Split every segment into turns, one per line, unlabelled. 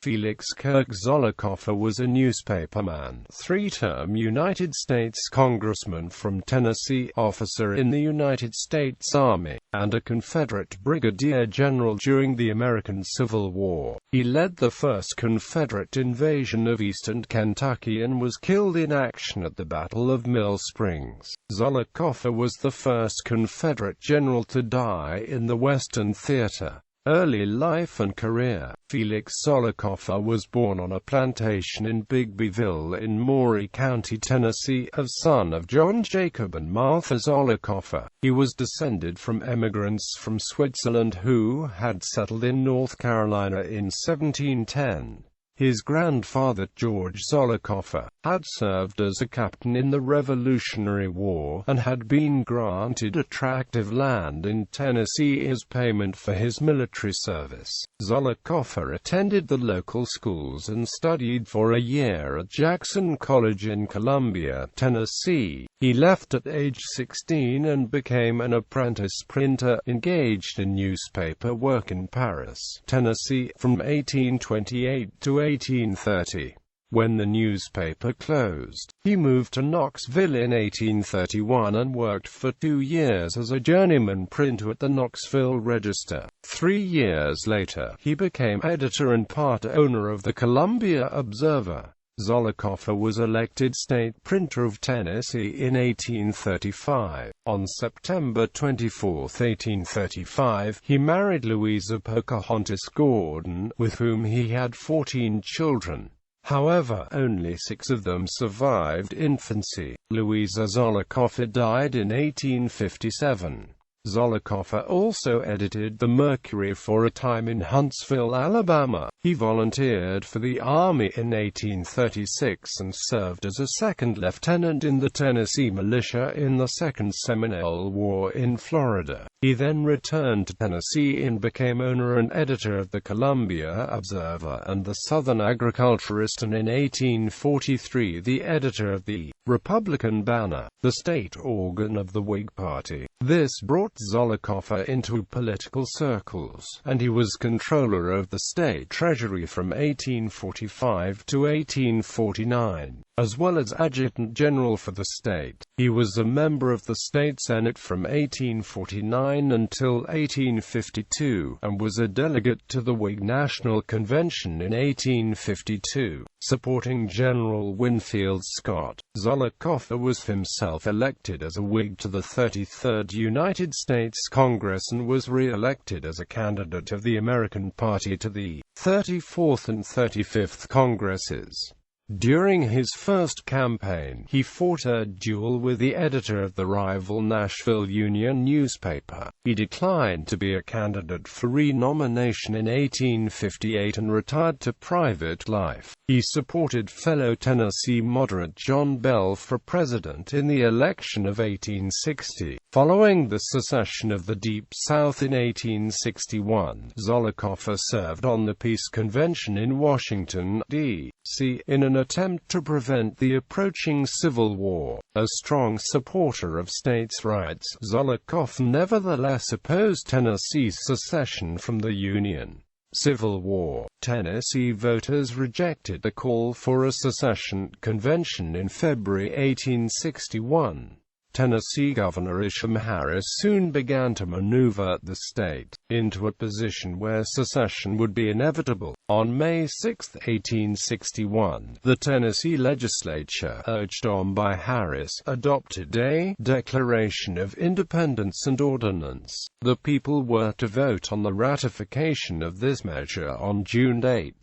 Felix Kirk Zollicoffer was a newspaperman, three-term United States Congressman from Tennessee, officer in the United States Army, and a Confederate brigadier general during the American Civil War. He led the first Confederate invasion of eastern Kentucky and was killed in action at the Battle of Mill Springs. Zollicoffer was the first Confederate general to die in the Western Theater. Early life and career. Felix Zollicoffer was born on a plantation in Bigbyville in Maury County, Tennessee, son of John Jacob and Martha Zollicoffer. He was descended from immigrants from Switzerland who had settled in North Carolina in 1710. His grandfather, George Zollicoffer, had served as a captain in the Revolutionary War, and had been granted a tract of land in Tennessee as payment for his military service. Zollicoffer attended the local schools and studied for a year at Jackson College in Columbia, Tennessee. He left at age 16 and became an apprentice printer, engaged in newspaper work in Paris, Tennessee, from 1828 to 1830. When the newspaper closed, he moved to Knoxville in 1831 and worked for 2 years as a journeyman printer at the Knoxville Register. 3 years later, he became editor and part owner of the Columbia Observer. Zollicoffer was elected state printer of Tennessee in 1835. On September 24, 1835, he married Louisa Pocahontas Gordon, with whom he had 14 children. However, only 6 of them survived infancy. Louisa Zollicoffer died in 1857. Zollicoffer also edited the Mercury for a time in Huntsville, Alabama. He volunteered for the Army in 1836 and served as a second lieutenant in the Tennessee Militia in the Second Seminole War in Florida. He then returned to Tennessee and became owner and editor of the Columbia Observer and the Southern Agriculturist, and in 1843 the editor of the Republican Banner, the state organ of the Whig Party. This brought Zollicoffer into political circles, and he was controller of the state treasury from 1845 to 1849, as well as adjutant general for the state. He was a member of the state senate from 1849 until 1852, and was a delegate to the Whig National Convention in 1852, supporting General Winfield Scott. Zollicoffer was himself elected as a Whig to the 33rd United States Congress and was re-elected as a candidate of the American Party to the 34th and 35th Congresses. During his first campaign, he fought a duel with the editor of the rival Nashville Union newspaper. He declined to be a candidate for re-nomination in 1858 and retired to private life. He supported fellow Tennessee moderate John Bell for president in the election of 1860. Following the secession of the Deep South in 1861, Zollicoffer served on the Peace Convention in Washington, D.C., in an attempt to prevent the approaching Civil War. A strong supporter of states' rights, Zollicoffer nevertheless opposed Tennessee's secession from the Union. Civil War. Tennessee voters rejected the call for a secession convention in February 1861. Tennessee Governor Isham Harris soon began to maneuver the state into a position where secession would be inevitable. On May 6, 1861, the Tennessee legislature, urged on by Harris, adopted a Declaration of Independence and ordinance. The people were to vote on the ratification of this measure on June 8.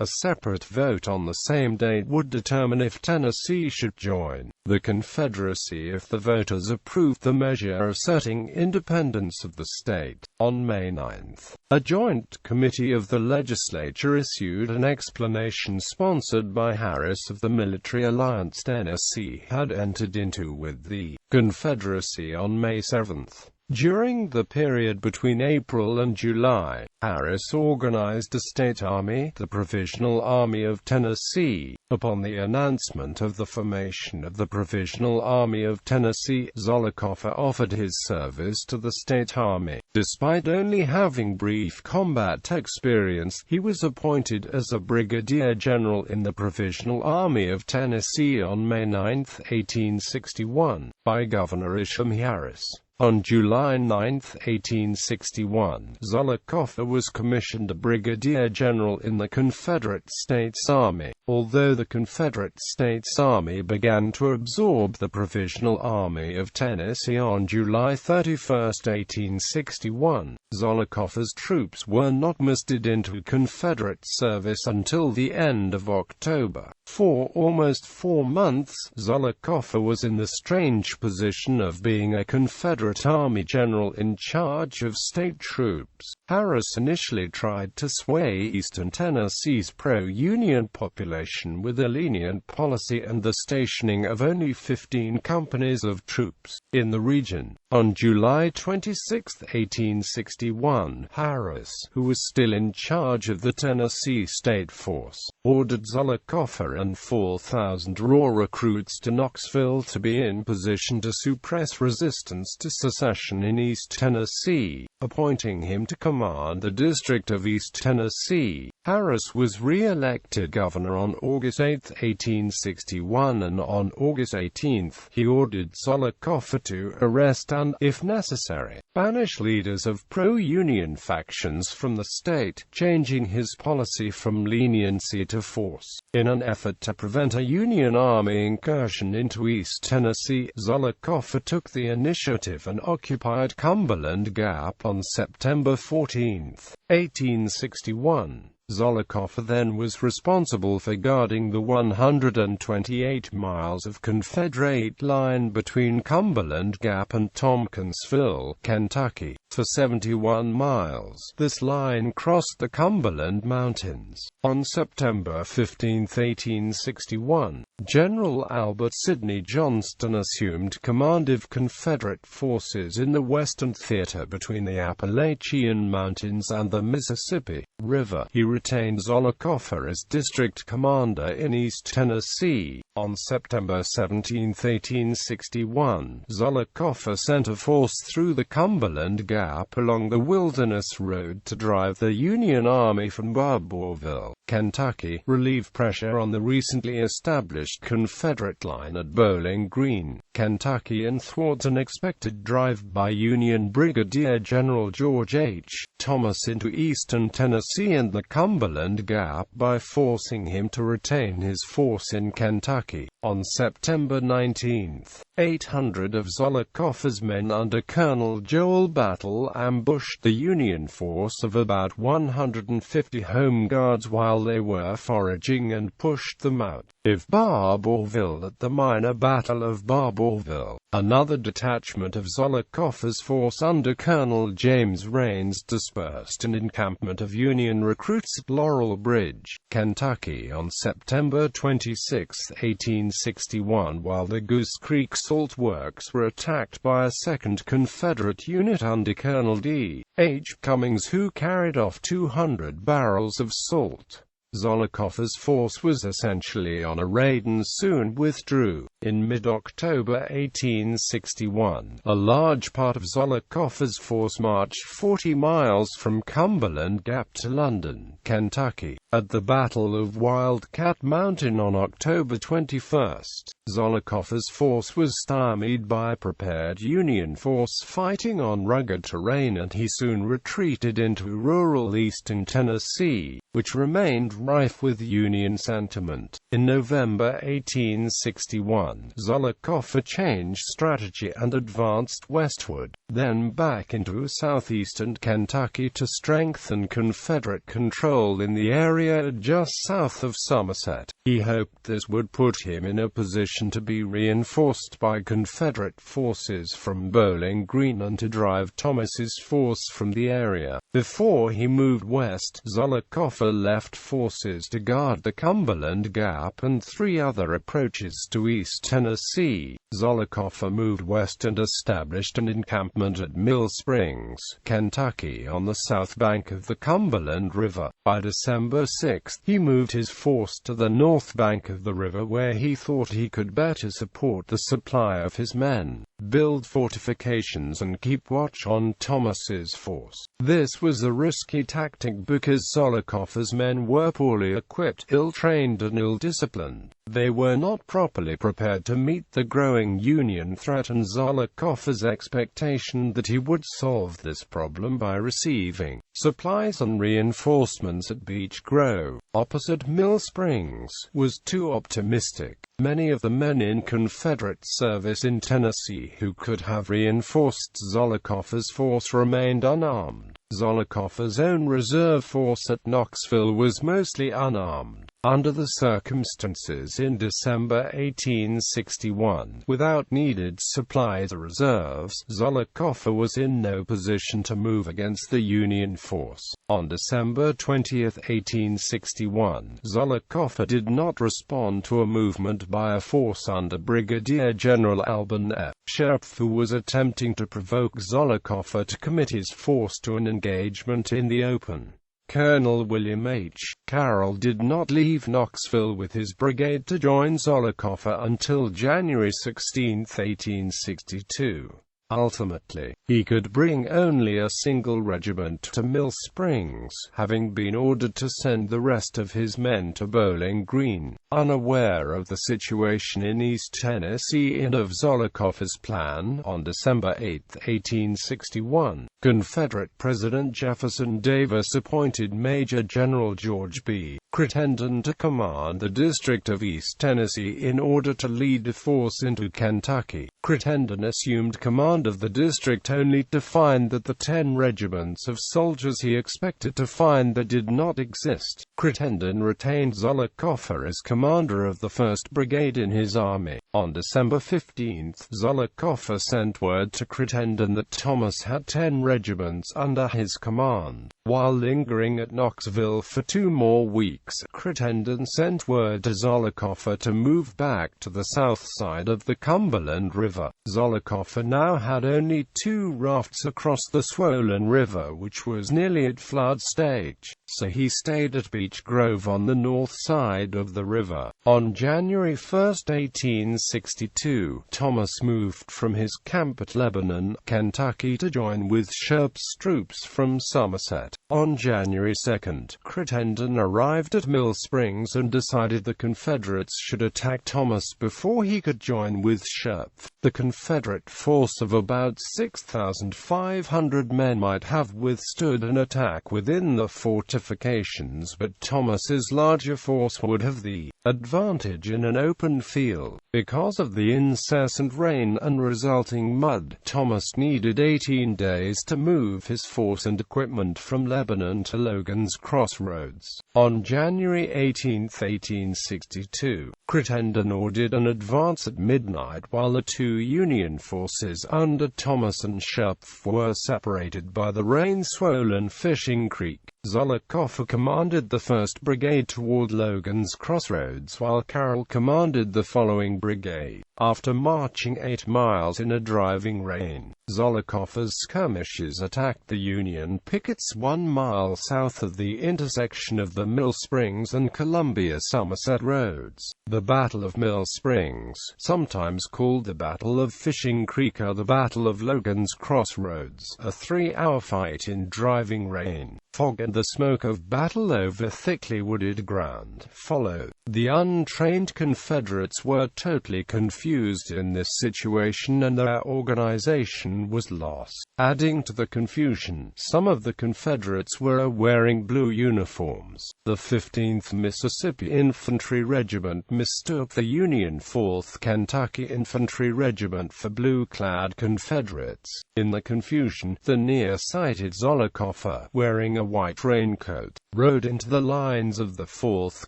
A separate vote on the same date would determine if Tennessee should join the Confederacy if the voters approved the measure asserting independence of the state. On May 9, a joint committee of the legislature issued an explanation sponsored by Harris of the military alliance Tennessee had entered into with the Confederacy on May 7. During the period between April and July, Harris organized a state army, the Provisional Army of Tennessee. Upon the announcement of the formation of the Provisional Army of Tennessee, Zollicoffer offered his service to the state army. Despite only having brief combat experience, he was appointed as a brigadier general in the Provisional Army of Tennessee on May 9, 1861, by Governor Isham Harris. On July 9, 1861, Zollicoffer was commissioned a brigadier general in the Confederate States Army. Although the Confederate States Army began to absorb the Provisional Army of Tennessee on July 31, 1861, Zollicoffer's troops were not mustered into Confederate service until the end of October. For almost 4 months, Zollicoffer was in the strange position of being a Confederate Army general in charge of state troops. Harris initially tried to sway eastern Tennessee's pro-Union population with a lenient policy and the stationing of only 15 companies of troops in the region. On July 26, 1861, Harris, who was still in charge of the Tennessee State Force, ordered Zollicoffer and 4,000 raw recruits to Knoxville to be in position to suppress resistance to secession in East Tennessee, appointing him to command the District of East Tennessee. Harris was re-elected governor on August 8, 1861, and on August 18, he ordered Zollicoffer to arrest and, if necessary, banish leaders of pro-Union factions from the state, changing his policy from leniency to force. In an effort to prevent a Union Army incursion into East Tennessee, Zollicoffer took the initiative and occupied Cumberland Gap on September 14, 1861. Zollicoffer then was responsible for guarding the 128 miles of Confederate line between Cumberland Gap and Tompkinsville, Kentucky. For 71 miles, this line crossed the Cumberland Mountains. On September 15, 1861, General Albert Sidney Johnston assumed command of Confederate forces in the Western Theater between the Appalachian Mountains and the Mississippi River. He retained Zollicoffer as district commander in East Tennessee. On September 17, 1861, Zollicoffer sent a force through the Cumberland Gap along the Wilderness Road to drive the Union Army from Barbourville, Kentucky, relieve pressure on the recently established Confederate line at Bowling Green, Kentucky, and thwart an expected drive by Union Brigadier General George H. Thomas into eastern Tennessee and the Cumberland Gap by forcing him to retain his force in Kentucky. On September 19, 800 of Zollicoffer's men under Colonel Joel Battle ambushed the Union force of about 150 Home Guards while they were foraging and pushed them out of Barbourville at the minor Battle of Barbourville. Another detachment of Zollicoffer's force under Colonel James Rains dispersed an encampment of Union recruits at Laurel Bridge, Kentucky on September 26, 1861, while the Goose Creek Salt Works were attacked by a second Confederate unit under Colonel D. H. Cummings, who carried off 200 barrels of salt. Zollicoffer's force was essentially on a raid and soon withdrew. In mid-October 1861, a large part of Zollicoffer's force marched 40 miles from Cumberland Gap to London, Kentucky. At the Battle of Wildcat Mountain on October 21, Zollicoffer's force was stymied by a prepared Union force fighting on rugged terrain, and he soon retreated into rural eastern Tennessee, which remained rife with Union sentiment. In November 1861, Zollicoffer changed strategy and advanced westward, then back into southeastern Kentucky to strengthen Confederate control in the area just south of Somerset. He hoped this would put him in a position to be reinforced by Confederate forces from Bowling Green and to drive Thomas's force from the area. Before he moved west, Zollicoffer left forces to guard the Cumberland Gap and 3 other approaches to East Tennessee, Zollicoffer moved west and established an encampment at Mill Springs, Kentucky on the south bank of the Cumberland River. By December 6, he moved his force to the north bank of the river where he thought he could better support the supply of his men, build fortifications and keep watch on Thomas's force. This was a risky tactic because Zollicoffer's men were poorly equipped, ill-trained and ill-disciplined. They were not properly prepared to meet the growing Union threat, and Zollicoffer's expectation that he would solve this problem by receiving supplies and reinforcements at Beech Grove, opposite Mill Springs, was too optimistic. Many of the men in Confederate service in Tennessee who could have reinforced Zollicoffer's force remained unarmed. Zollicoffer's own reserve force at Knoxville was mostly unarmed. Under the circumstances in December 1861, without needed supplies or reserves, Zollicoffer was in no position to move against the Union force. On December 20, 1861, Zollicoffer did not respond to a movement by a force under Brigadier General Alban F. Sherp, who was attempting to provoke Zollicoffer to commit his force to an engagement in the open. Colonel William H. Carroll did not leave Knoxville with his brigade to join Zollicoffer until January 16, 1862. Ultimately, he could bring only a single regiment to Mill Springs, having been ordered to send the rest of his men to Bowling Green. Unaware of the situation in East Tennessee and of Zollicoffer's plan, on December 8, 1861, Confederate President Jefferson Davis appointed Major General George B. Crittenden to command the District of East Tennessee in order to lead a force into Kentucky. Crittenden assumed command of the district only to find that the 10 regiments of soldiers he expected to find there did not exist. Crittenden retained Zollicoffer as commander of the 1st Brigade in his army. On December 15, Zollicoffer sent word to Crittenden that Thomas had 10 regiments under his command. While lingering at Knoxville for 2 more weeks, Crittenden sent word to Zollicoffer to move back to the south side of the Cumberland River. Zollicoffer now had only 2 rafts across the swollen river, which was nearly at flood stage, so he stayed at Beech Grove on the north side of the river. On January 1, 1862, Thomas moved from his camp at Lebanon, Kentucky to join with Sherp's troops from Somerset. On January 2, Crittenden arrived at Mill Springs and decided the Confederates should attack Thomas before he could join with Sherp. The Confederate force of about 6,500 men might have withstood an attack within the fortifications, but Thomas's larger force would have the advantage in an open field. Because of the incessant rain and resulting mud, Thomas needed 18 days to move his force and equipment from Lebanon to Logan's Crossroads. On January 18, 1862, Crittenden ordered an advance at midnight while the 2 Union forces under Thomas and Sherp were separated by the rain-swollen Fishing Creek. Zollicoffer commanded the 1st Brigade toward Logan's Crossroads while Carroll commanded the following brigade. After marching 8 miles in a driving rain, Zollicoffer's skirmishers attacked the Union pickets 1 mile south of the intersection of the Mill Springs and Columbia-Somerset roads. The Battle of Mill Springs, sometimes called the Battle of Fishing Creek or the Battle of Logan's Crossroads, a 3-hour fight in driving rain, fog and the smoke of battle over thickly wooded ground, followed. The untrained Confederates were totally confused in this situation and their organization was lost. Adding to the confusion, some of the Confederates were wearing blue uniforms. The 15th Mississippi Infantry Regiment mistook the Union 4th Kentucky Infantry Regiment for blue-clad Confederates. In the confusion, the near-sighted Zollicoffer, wearing a white raincoat, rode into the lines of the 4th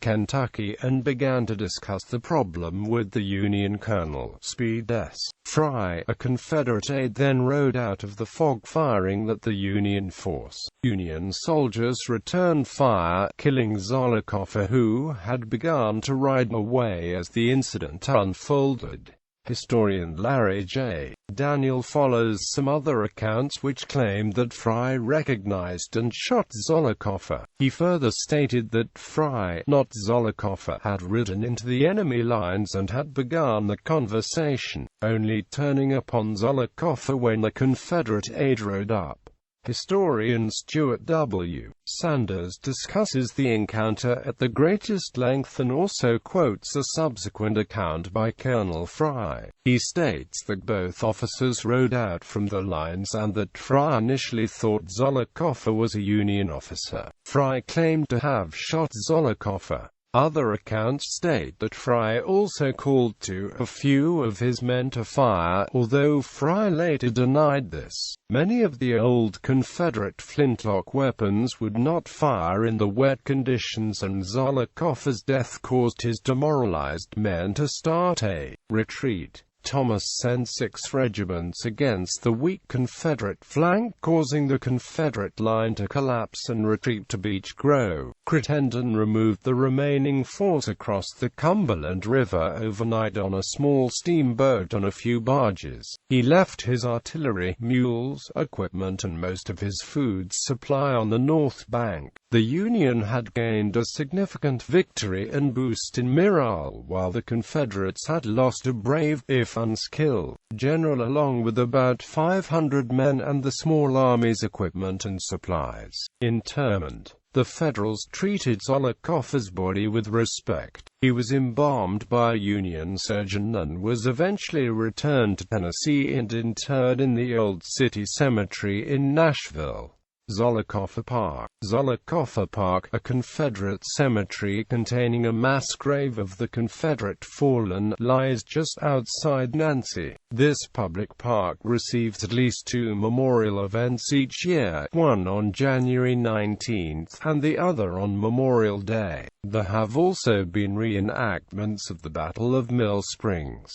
Kentucky and and began to discuss the problem with the Union Colonel Speed S. Fry. A Confederate aide then rode out of the fog firing at the Union force. Union soldiers returned fire, killing Zollicoffer, who had begun to ride away as the incident unfolded. Historian Larry J. Daniel follows some other accounts which claimed that Fry recognized and shot Zollicoffer. He further stated that Fry, not Zollicoffer, had ridden into the enemy lines and had begun the conversation, only turning upon Zollicoffer when the Confederate aide rode up. Historian Stuart W. Sanders discusses the encounter at the greatest length and also quotes a subsequent account by Colonel Fry. He states that both officers rode out from the lines and that Fry initially thought Zollicoffer was a Union officer. Fry claimed to have shot Zollicoffer. Other accounts state that Fry also called to a few of his men to fire, although Fry later denied this. Many of the old Confederate flintlock weapons would not fire in the wet conditions, and Zollicoffer's death caused his demoralized men to start a retreat. Thomas sent 6 regiments against the weak Confederate flank, causing the Confederate line to collapse and retreat to Beech Grove. Crittenden removed the remaining force across the Cumberland River overnight on a small steamboat and a few barges. He left his artillery, mules, equipment and most of his food supply on the north bank. The Union had gained a significant victory and boost in morale, while the Confederates had lost a brave, if unskilled, general along with about 500 men and the small army's equipment and supplies. Interment. The Federals treated Zollicoffer's body with respect. He was embalmed by a Union surgeon and was eventually returned to Tennessee and interred in the Old City Cemetery in Nashville. Zollicoffer Park. Zollicoffer Park, a Confederate cemetery containing a mass grave of the Confederate fallen, lies just outside Nancy. This public park receives at least 2 memorial events each year, one on January 19th and the other on Memorial Day. There have also been reenactments of the Battle of Mill Springs.